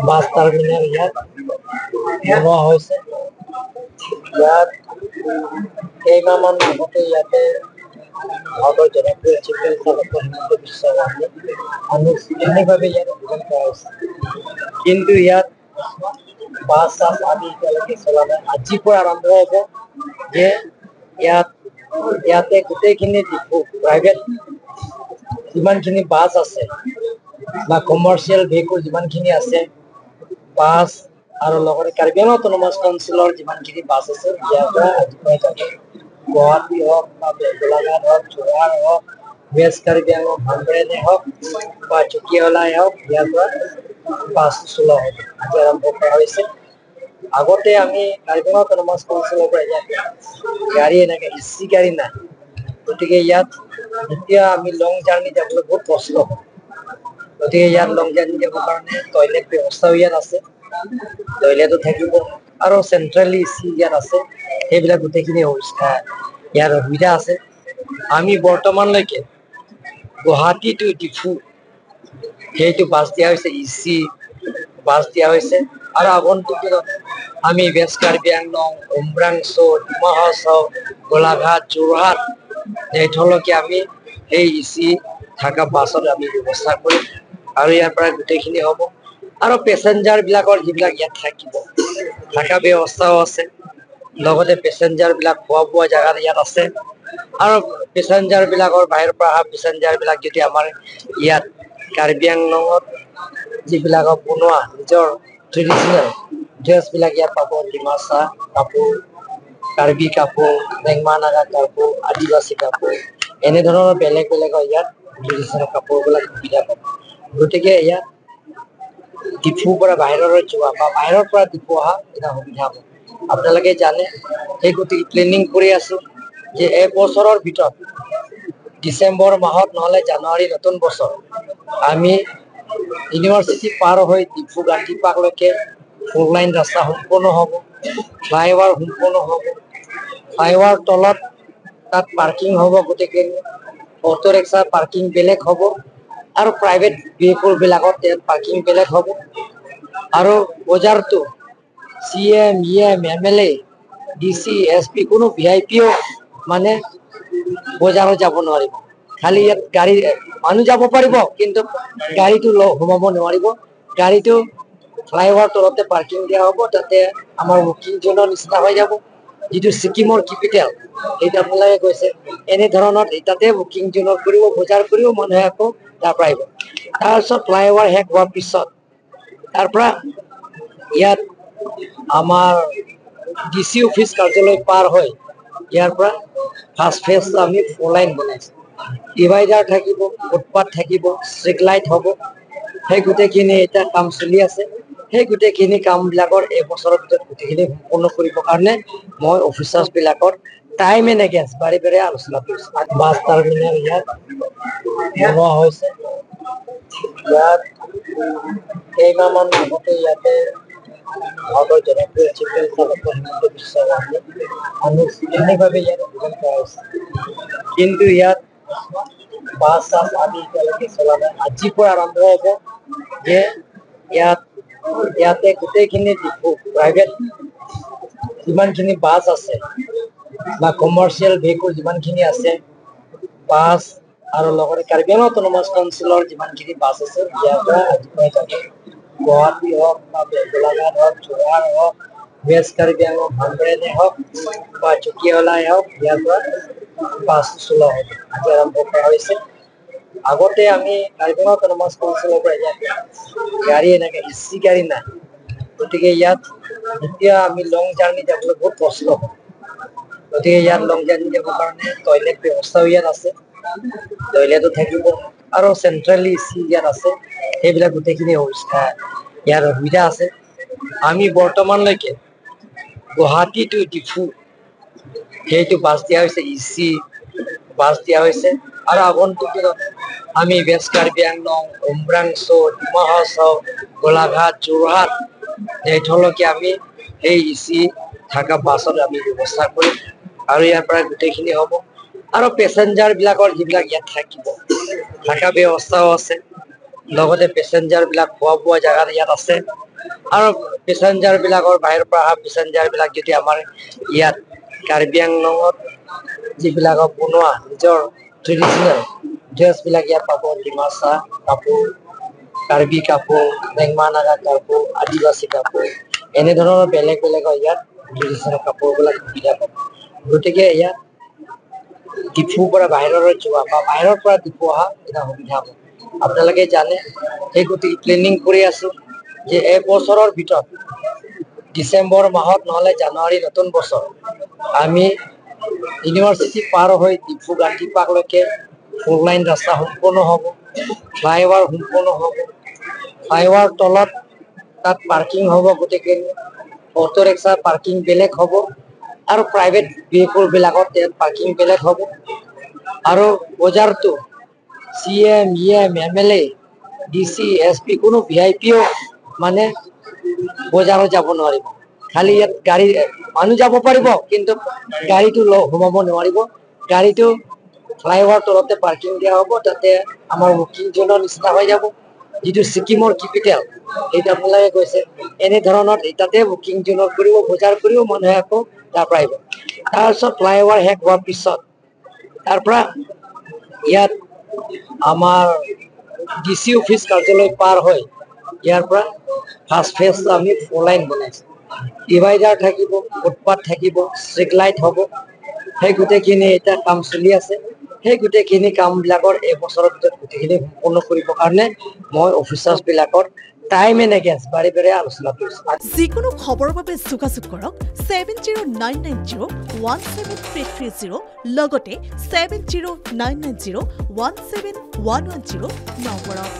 Bus terminal ইয়াত বনোৱা হৈছে। ইয়াত কেইমাহমান আগতে ইয়াতে ভাৰতৰ জনপ্ৰিয় chief minister doctor Himanta Biswa শৰ্মাই আনুষ্ঠানিকভাৱে ইয়াত উদ্বোধন কৰা হৈছে। কিন্তু ইয়াত বাছ চাছ আদি এতিয়ালৈকে চলা নাই। আজিৰ পৰা আৰম্ভ হ'ব যে ইয়াতে গোটেইখিনি ডিপু প্ৰাইভেট যিমানখিনি বাছ আছে বা কমাৰ্চিয়েল ভেহিকুল যিমানখিনি আছে, বাছ আৰু লগতে কাৰ্বি আংলং অট'নমাছ কাউন্সিলৰ যিমানখিনি বাছ আছে ইয়াৰ পৰা আজিৰ পৰা যাব। গুৱাহাটী হওক বা গোলাঘাট হওক, যোৰহাট হওক, ৱেষ্ট কাৰ্বি আংলং, ভামবেৰেনে হওক বা চুকিহলাই হওক, ইয়াৰ পৰা বাছ চলোৱা হ'ব। আজি আৰম্ভ কৰা হৈছে। আগতে আমি কাৰ্বি আংলং অট'নমাছ কাউন্সিলৰ পৰা ইয়াত গাড়ী এনেকে এচি গাড়ী নাই। গতিকে ইয়াত এতিয়া আমি লং জাৰ্ণি যাবলৈ বহুত কষ্ট হয়। গতিকে ইয়াত লং জাৰ্ণি যাবৰ কাৰণে টয়লেট ব্যৱস্থাও ইয়াত আছে। টয়লেটো থাকিব আৰু চেন্ট্ৰেলি এচি ইয়াত আছে। সেইবিলাক গোটেইখিনি ইয়াৰ সুবিধা আছে। আমি বৰ্তমানলৈকে গুৱাহাটী টু ডিফু সেইটো বাছ দিয়া হৈছে, ইচি বাছ দিয়া হৈছে আৰু আগন্তুক দিনত আমি ৱেষ্ট কাৰ্বি আংলং, উমৰাংছু, ডিমা হাছাও, গোলাঘাট, যোৰহাট এইথলৈকে আমি সেই ইচি থকা বাছত আমি ব্যৱস্থা কৰিম আৰু ইয়াৰ পৰা গোটেইখিনি হ'ব। আৰু পেচেঞ্জাৰ বিলাকৰ যিবিলাক ইয়াত থাকিব, থকা ব্যৱস্থাও আছে। লগতে পেচেঞ্জাৰ বিলাক খোৱা বোৱা জাগা ইয়াত আছে আৰু পেচেঞ্জাৰ বিলাকৰ বাহিৰৰ পৰা অহা পেচেঞ্জাৰ বিলাক যদি আমাৰ ইয়াত কাৰ্বি আংলঙত যিবিলাকক বনোৱা নিজৰ ট্ৰেডিচনেল ড্ৰেছ বিলাক ইয়াত পাব। ডিমাচা কাপোৰ, কাৰ্বি কাপোৰ, বেংমা নাগা কাপোৰ, আদিবাসী কাপোৰ, এনেধৰণৰ বেলেগ বেলেগৰ ইয়াত ট্ৰেডিচনেল কাপোৰবিলাক সুবিধা পাব। গতিকে ইয়াত ডিফুৰ পৰা বাহিৰলৈ যোৱা বা বাহিৰৰ পৰা ডিফু অহা এটা সুবিধা হ'ব। আপোনালোকে জানে সেই গতিকে প্লেনিং কৰি আছো যে এবছৰৰ ভিতৰত ডিচেম্বৰ মাহত নহলে জানুৱাৰী নতুন বছৰ আমি ইউনিভাৰ্চিটি পাৰ হৈ ডিফু গান্ধী পাৰ্কলৈকে 4 লাইন ৰাস্তা সম্পূৰ্ণ হ'ব। ফ্লাইঅভাৰ সম্পূৰ্ণ হ'ব। ফ্লাইঅভাৰ তলত তাত পাৰ্কিং হ'ব, গোটেইখিনি অটো ৰিক্সা পাৰ্কিং বেলেগ হ'ব আৰু প্ৰাইভেট ভেহিকুল বিলাকত পাৰ্কিং বেলেগ হ'ব। আৰু বজাৰটো CM, EM, MLA, DC, SP কোনো VIPও মানে বজাৰত যাব নোৱাৰিব। খালি ইয়াত গাড়ী মানুহ যাব পাৰিব, কিন্তু গাড়ীটো সোমাব নোৱাৰিব। গাড়ীটো ফ্লাইঅভাৰ তলতে পাৰ্কিং দিয়া হ'ব। তাতে আমাৰ বুকিং জোনৰ নিচিনা হৈ যাব, যিটো ছিকিমৰ কেপিটেল সেইটো আপোনালোকে কৈছে। এনেধৰণৰ তাতে বুকিং জোনত কৰিব, বজাৰ কৰিব, মানুহে আকৌ তাৰ পৰা আহিব। তাৰপিছত ফ্লাইঅভাৰ শেষ হোৱাৰ পিছত তাৰ পৰা ইয়াত আমাৰ DC অফিচ কাৰ্যালয় পাৰ হৈ ইয়াৰ পৰা ফাৰ্ষ্ট ফেজ আমি 4 লাইন বনাইছো। ডিভাইডাৰ থাকিব, ফুটপাথ থাকিব, ষ্ট্ৰীট লাইট হ'ব। সেই গোটেইখিনি এতিয়া কাম চলি আছে। সেই গোটেইখিনি কাম বিলাকৰ এবছৰৰ ভিতৰত গোটেইখিনি সম্পূৰ্ণ কৰিবৰ কাৰণে মই অফিচাৰ্চ বিলাকৰ টাইম এণ্ড এগেইনষ্ট বাৰে বাৰে আলোচনা কৰিছো। বাছ টাৰ্মিনেল ইয়াত বনোৱা হৈছে। ইয়াত কেইমাহমান আগতে ইয়াতে ভাৰতৰ জনপ্ৰিয় chief minister doctor Himanta Biswa শৰ্মাই আনুষ্ঠানিকভাৱে ইয়াত উদ্বোধন কৰা হৈছে। কিন্তু ইয়াত বাছ চাছ আদি এতিয়ালৈকে চলা নাই। আজিৰ পৰা আৰম্ভ হ'ব যে ইয়াতে গোটেইখিনি ডিপু প্ৰাইভেট যিমানখিনি বাছ আছে বা কমাৰ্চিয়েল ভেহিকুল যিমানখিনি আছে, বাছ আৰু লগতে কাৰ্বি আংলং অট'নমাছ কাউন্সিলৰ যিমানখিনি বাছ আছে ইয়াৰ পৰা আজিৰ পৰা যাব। গুৱাহাটী হওক বা গোলাঘাট হওক, যোৰহাট হওক, ৱেষ্ট কাৰ্বি আংলং, ভামবেৰেনে হওক বা চুকিহলাই হওক, ইয়াৰ পৰা বাছ চলোৱা হ'ব। আজি আৰম্ভ কৰা হৈছে। আগতে আমি কাৰ্বি আংলং অট'নমাছ কাউন্সিলৰ পৰা ইয়াত গাড়ী এনেকে এচি গাড়ী নাই। গতিকে ইয়াত এতিয়া আমি লং জাৰ্ণি যাবলৈ বহুত কষ্ট হয়। গতিকে ইয়াত লং জাৰ্ণি যাবৰ কাৰণে টয়লেট ব্যৱস্থাও ইয়াত আছে। টয়লেটো থাকিব আৰু চেন্ট্ৰেলি এচি ইয়াত আছে। সেইবিলাক গোটেইখিনি ইয়াৰ সুবিধা আছে। আমি বৰ্তমানলৈকে গুৱাহাটী টু ডিফু সেইটো বাছ দিয়া হৈছে, ইচি বাছ দিয়া হৈছে আৰু আগন্তুক দিনত আমি ৱেষ্ট কাৰ্বি আংলং, উমৰাংছু, ডিমা হাছাও, গোলাঘাট, যোৰহাট এইথলৈকে আমি সেই ইচি থকা বাছত আমি ব্যৱস্থা কৰিম আৰু ইয়াৰ পৰা গোটেইখিনি হ'ব। আৰু পেচেঞ্জাৰ বিলাকৰ যিবিলাক ইয়াত থাকিব, থকা ব্যৱস্থাও আছে। লগতে পেচেঞ্জাৰ বিলাক খোৱা বোৱা জাগা ইয়াত আছে। আৰু পেছেঞ্জাৰ বিলাকৰ বাহিৰৰ পৰা অহা পেছেঞ্জাৰ বিলাক যদি আমাৰ ইয়াত কাৰ্বি আংলঙত যিবিলাক বনোৱা নিজৰ ট্ৰেডিশ্যনেল ড্ৰেছ বিলাক ইয়াত পাব, ডিমাচা কাপোৰ, কাৰ্বি কাপোৰ, বেংমা নাগা কাপোৰ, আদিবাসী কাপোৰ, এনেধৰণৰ বেলেগ বেলেগ ইয়াত ট্ৰেডিশ্যনেল কাপোৰবিলাক সুবিধা পাব। গতিকে ইয়াত ডিফুৰ পৰা বাহিৰলৈ যোৱা বা বাহিৰৰ পৰা ডিফু অহা এটা সুবিধা হ'ব। আপোনালোকে জানে সেই গতিকে প্লেনিং কৰি আছো যে এবছৰৰ ভিতৰত ডিচেম্বৰ মাহত নহ'লে জানুৱাৰী নতুন বছৰ আমি ইউনিভাৰ্চিটি পাৰ হৈ ডিফু গান্ধী পাৰ্কলৈকে 4 লাইন ৰাস্তা সম্পূৰ্ণ হ'ব, ফ্লাইঅভাৰ সম্পূৰ্ণ হ'ব, ফ্লাইঅভাৰ তলত তাত পাৰ্কিং হ'ব, গোটেইখিনি অটো ৰিক্সা পাৰ্কিং বেলেগ হ'ব আৰু প্ৰাইভেট ভেহিকল বিলাকত পাৰ্কিং বেলেগ হ'ব। আৰু বজাৰটো CM, EM, MLA, DC, SP কোনো VIPও মানে বজাৰত যাব নোৱাৰিব। খালি ইয়াত গাড়ী মানুহ যাব পাৰিব, কিন্তু গাড়ীটো সোমাব নোৱাৰিব। গাড়ীটো ফ্লাইঅভাৰ তলতে পাৰ্কিং দিয়া হ'ব, তাতে আমাৰ বুকিং জোনৰ নিচিনা হৈ যাব, যিটো ছিকিমৰ কেপিটেল সেইটো আপোনালোকে কৈছে, এনেধৰণৰ তাতে বুকিং জোনত কৰিব, বজাৰ কৰিব, মানুহে আকৌ তাৰ পৰা আহিব। তাৰপিছত ফ্লাইঅভাৰ শেষ হোৱাৰ পিছত তাৰ পৰা ইয়াত আমাৰ DC অফিচ কাৰ্যালয় পাৰ হৈ ইয়াৰ পৰা ফাৰ্ষ্ট ফেজ আমি 4 লাইন বনাইছো, ডিভাইডাৰ থাকিব, ফুটপাথ থাকিব, ষ্ট্ৰীট লাইট হ'ব। সেই গোটেইখিনি এতিয়া কাম চলি আছে। সেই গোটেইখিনি কামবিলাকৰ এবছৰৰ ভিতৰত গোটেইখিনি সম্পূৰ্ণ কৰিবৰ কাৰণে মই অফিচাৰ্ছ বিলাকৰ টাইম এণ্ড এগেইনষ্ট বাৰে বাৰে আলোচনা কৰিছো। যিকোনো খবৰৰ বাবে যোগাযোগ কৰক 7099017330 লগতে 7099017110 নম্বৰত।